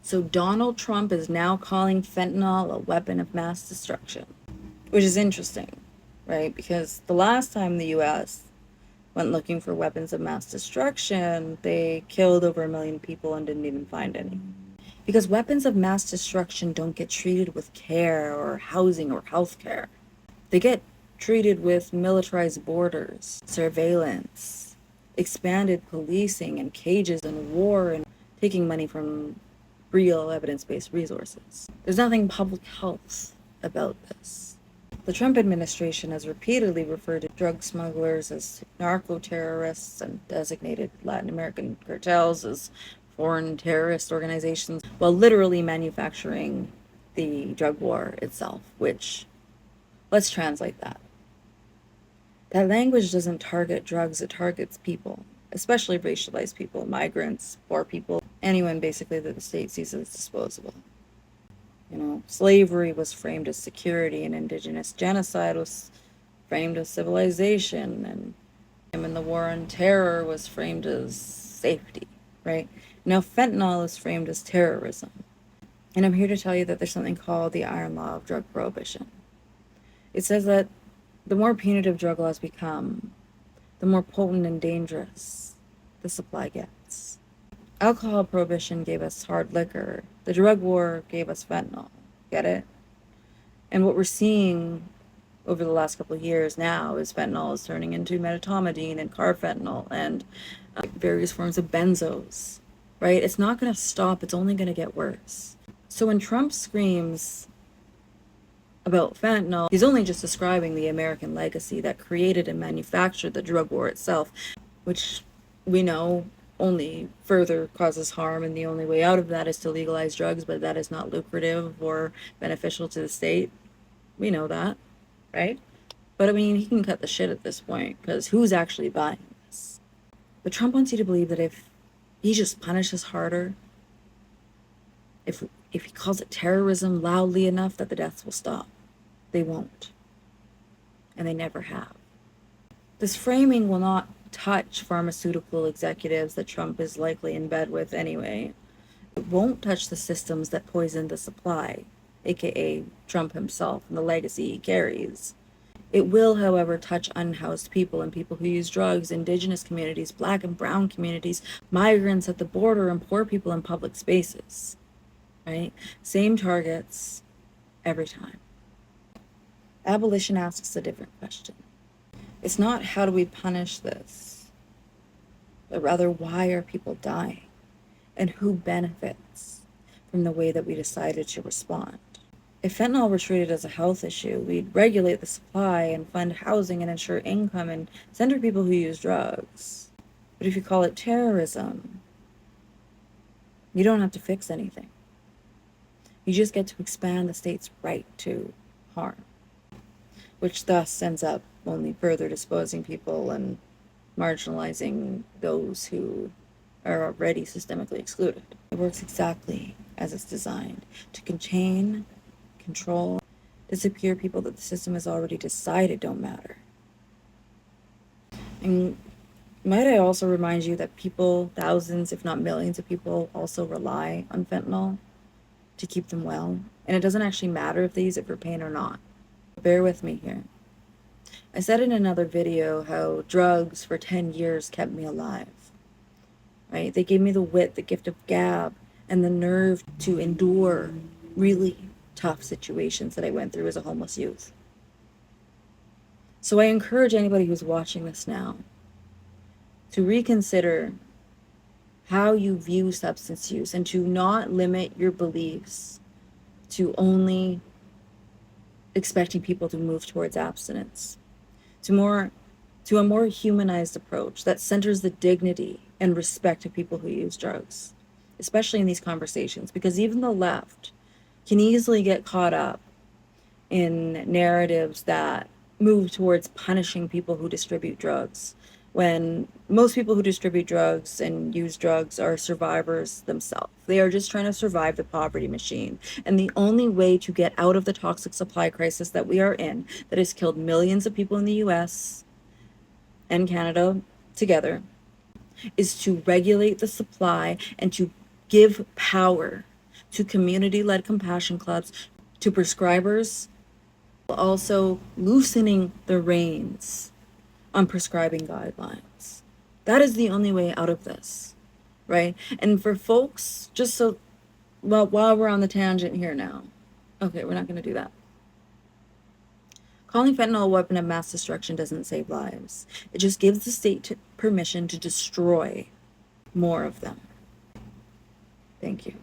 So Donald Trump is now calling fentanyl a weapon of mass destruction, which is interesting, right? Because the last time the US went looking for weapons of mass destruction, they killed over 1 million people and didn't even find any. Because weapons of mass destruction don't get treated with care or housing or healthcare. They get treated with militarized borders, surveillance, expanded policing, and cages and war, and taking money from real evidence-based resources. There's nothing public health about this. The Trump administration has repeatedly referred to drug smugglers as narco-terrorists and designated Latin American cartels as foreign terrorist organizations, while literally manufacturing the drug war itself, which, let's translate that. That language doesn't target drugs, it targets people, especially racialized people, migrants, poor people, anyone basically that the state sees as disposable. Slavery was framed as security, and indigenous genocide was framed as civilization, and the war on terror was framed as safety, right? Now fentanyl is framed as terrorism. And I'm here to tell you that there's something called the iron law of drug prohibition. It says that the more punitive drug laws become, the more potent and dangerous the supply gets. Alcohol prohibition gave us hard liquor. The drug war gave us fentanyl. Get it? And what we're seeing over the last couple of years now is fentanyl is turning into medetomidine and carfentanil and various forms of benzos, right? It's not going to stop. It's only going to get worse. So when Trump screams about fentanyl, he's only just describing the American legacy that created and manufactured the drug war itself, which we know only further causes harm, and the only way out of that is to legalize drugs, but that is not lucrative or beneficial to the state. We know that, right? But I mean, he can cut the shit at this point, because who's actually buying this? But Trump wants you to believe that if he just punishes harder, if he calls it terrorism loudly enough, that the deaths will stop. They won't. And they never have. This framing will not touch pharmaceutical executives that Trump is likely in bed with anyway. It won't touch the systems that poison the supply, aka Trump himself and the legacy he carries. It will, however, touch unhoused people and people who use drugs, indigenous communities, black and brown communities, migrants at the border, and poor people in public spaces. Right? Same targets every time. Abolition asks a different question. It's not how do we punish this, but rather why are people dying and who benefits from the way that we decided to respond. If fentanyl were treated as a health issue, we'd regulate the supply and fund housing and ensure income and center people who use drugs. But if you call it terrorism, you don't have to fix anything. You just get to expand the state's right to harm, which thus ends up only further disposing people and marginalizing those who are already systemically excluded. It works exactly as it's designed, to contain, control, disappear people that the system has already decided don't matter. And might I also remind you that people, thousands if not millions of people, also rely on fentanyl to keep them well. And it doesn't actually matter if they use it for pain or not. Bear with me here. I said in another video how drugs for 10 years kept me alive, right? They gave me the wit, the gift of gab, and the nerve to endure really tough situations that I went through as a homeless youth. So I encourage anybody who's watching this now to reconsider how you view substance use and to not limit your beliefs to only expecting people to move towards abstinence, to a more humanized approach that centers the dignity and respect of people who use drugs, especially in these conversations, because even the left can easily get caught up in narratives that move towards punishing people who distribute drugs, when most people who distribute drugs and use drugs are survivors themselves. They are just trying to survive the poverty machine. And the only way to get out of the toxic supply crisis that we are in, that has killed millions of people in the US and Canada together, is to regulate the supply and to give power to community-led compassion clubs, to prescribers, also loosening the reins on prescribing guidelines. That is the only way out of this, right? And for folks, just so, well, while we're on the tangent here now, okay, we're not going to do that. Calling fentanyl a weapon of mass destruction doesn't save lives. It just gives the state permission to destroy more of them. Thank you.